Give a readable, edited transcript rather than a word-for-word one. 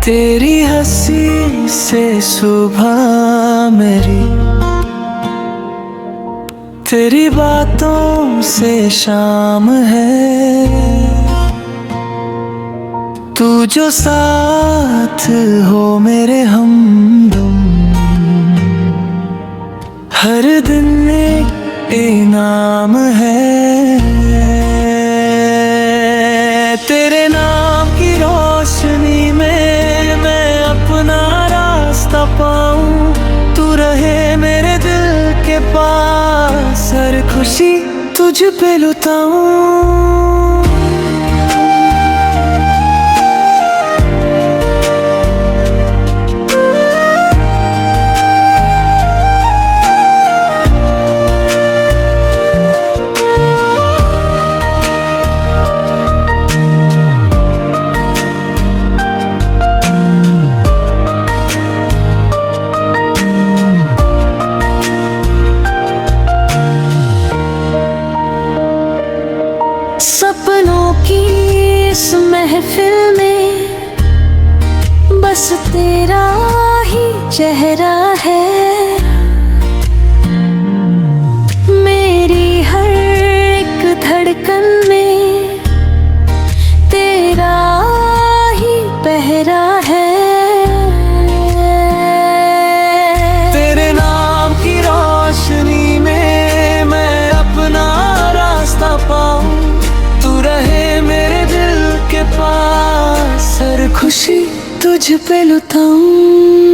तेरी हंसी से सुबह मेरी, तेरी बातों से शाम है। तू जो साथ हो मेरे हमदम, हर दिन एक इनाम है। तेरे नाम की रोशनी में मैं अपना रास्ता पाऊं, तू रहे मेरे दिल के पास, हर खुशी तुझ पे लुटाऊं। सपनों की इस महफिल में बस तेरा ही चेहरा है। मेरी हर एक धड़कन में तेरा ही पहरा है। तेरे नाम की रोशनी में मैं अपना रास्ता पाऊं, तू रहे मेरे दिल के पास, हर खुशी तुझ पे लुटाऊं।